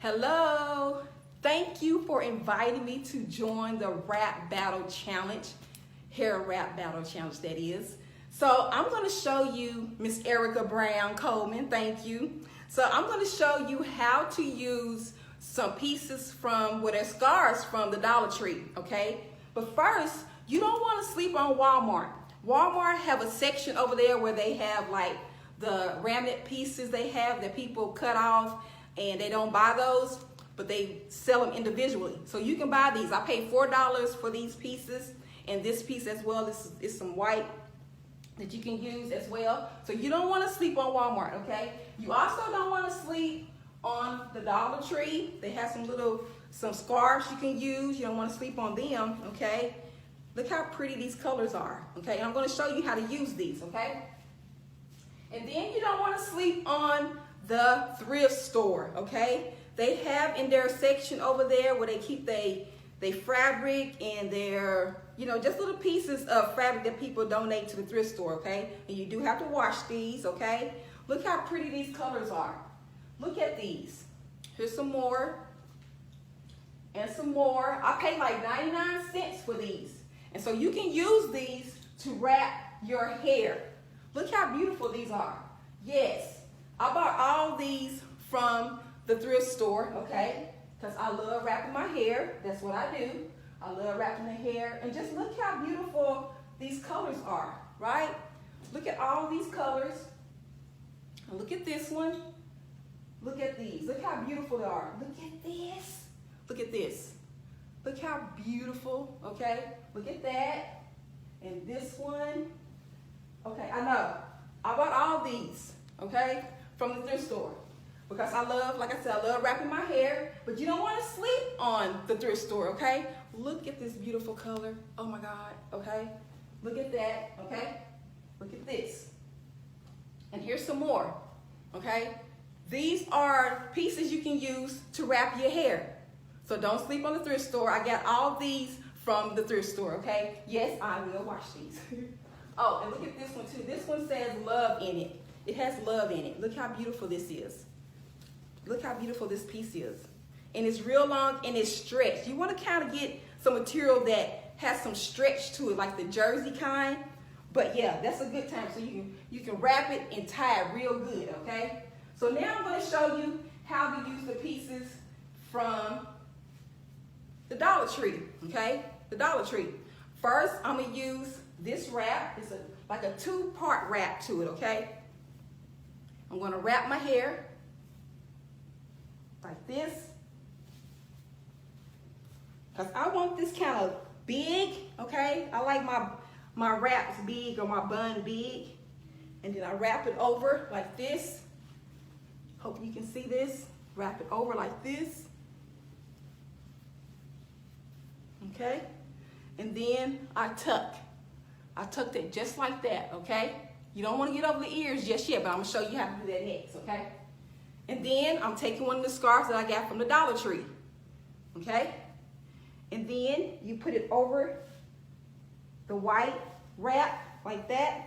Hello. Thank you for inviting me to join the rap battle challenge, hair rap battle challenge that is. So I'm going to show you, Miss Erica Brown Coleman, thank you. So I'm going to show you how to use some pieces from, well, they're scars from the Dollar Tree, okay? But first, you don't want to sleep on Walmart. Walmart have a section over there where they have like the remnant pieces they have that people cut off, and they don't buy those, but they sell them individually. So you can buy these. I paid $4 for these pieces, and this piece as well is some white that you can use as well. So you don't want to sleep on Walmart, okay? You also don't want to sleep on the Dollar Tree. They have some scarves you can use. You don't want to sleep on them, okay? Look how pretty these colors are, okay? And I'm going to show you how to use these, okay? And then you don't want to sleep on the thrift store, okay? They have in their section over there where they keep they fabric and their, just little pieces of fabric that people donate to the thrift store, okay? And you do have to wash these, okay? Look how pretty these colors are. Look at these. Here's some more and some more. I paid like 99 cents for these. And so you can use these to wrap your hair. Look how beautiful these are. Yes, I bought all these from the thrift store, okay? Because I love wrapping my hair. That's what I do. I love wrapping the hair. And just look how beautiful these colors are, right? Look at all these colors. And look at this one. Look at these. Look how beautiful they are. Look at this. Look at this. Look how beautiful, okay? Look at that. And this one. Okay, I know. I bought all these, okay, from the thrift store. Because I love, like I said, I love wrapping my hair. But you don't want to sleep on the thrift store, okay? Look at this beautiful color. Oh my God, okay? Look at that, okay? Look at this. And here's some more, okay? These are pieces you can use to wrap your hair. So don't sleep on the thrift store. I got all these from the thrift store, okay? Yes, I will wash these. Oh, and look at this one too. This one says love in it. It has love in it. Look how beautiful this is. Look how beautiful this piece is. And it's real long and it's stretched. You want to kind of get some material that has some stretch to it, like the jersey kind. But yeah, that's a good time. So you can wrap it and tie it real good, okay? So now I'm going to show you how to use the pieces from the Dollar Tree, okay? The Dollar Tree. First, I'm going to use this wrap. It's like a two-part wrap to it, okay? I'm going to wrap my hair like this. Because I want this kind of big, okay? I like my wraps big or my bun big. And then I wrap it over like this. Hope you can see this. Wrap it over like this. Okay? And then I tuck. I tucked it just like that, okay? You don't want to get over the ears just yet, but I'm going to show you how to do that next, okay? And then I'm taking one of the scarves that I got from the Dollar Tree, okay? And then you put it over the white wrap like that,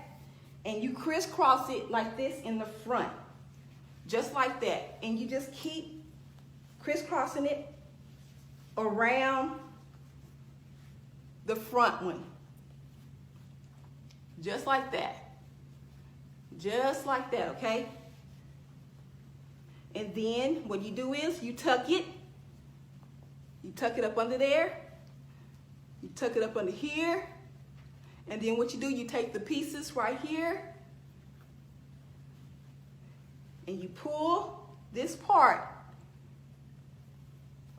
and you crisscross it like this in the front, just like that. And you just keep crisscrossing it around the front one. Just like that. Just like that, okay? And then what you do is you tuck it. You tuck it up under there. You tuck it up under here. And then what you do, you take the pieces right here and you pull this part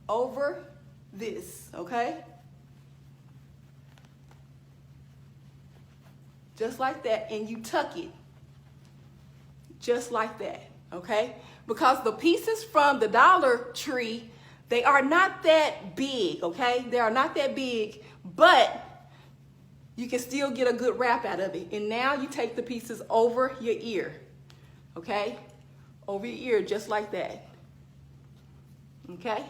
over this, okay? Just like that, and you tuck it just like that, okay? Because the pieces from the Dollar Tree, they are not that big, okay? They are not that big, but you can still get a good wrap out of it. And now you take the pieces over your ear, okay? Over your ear, just like that, okay?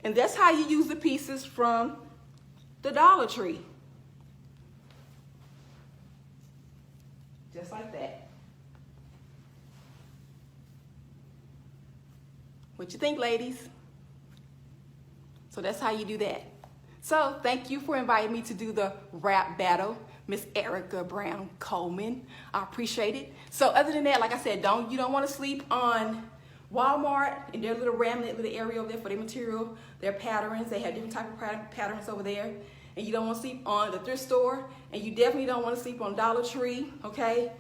And that's how you use the pieces from the Dollar Tree. Just like that. What you think, ladies? So that's how you do that. So thank you for inviting me to do the rap battle, Miss Erica Brown Coleman. I appreciate it. So other than that, like I said, you don't want to sleep on Walmart and their little remnant little area over there for their material, their patterns. They have different type of patterns over there. And you don't want to sleep on the thrift store, and you definitely don't want to sleep on Dollar Tree, okay?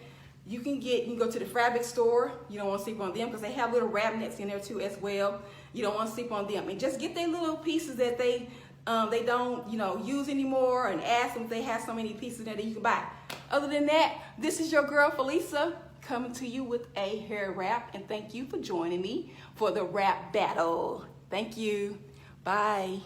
You can go to the fabric store. You don't want to sleep on them because they have little remnants in there too as well. You don't want to sleep on them. And just get their little pieces that they don't, use anymore, and ask them if they have so many pieces that you can buy. Other than that, this is your girl Felisa coming to you with a hair wrap, and thank you for joining me for the rap battle. Thank you. Bye.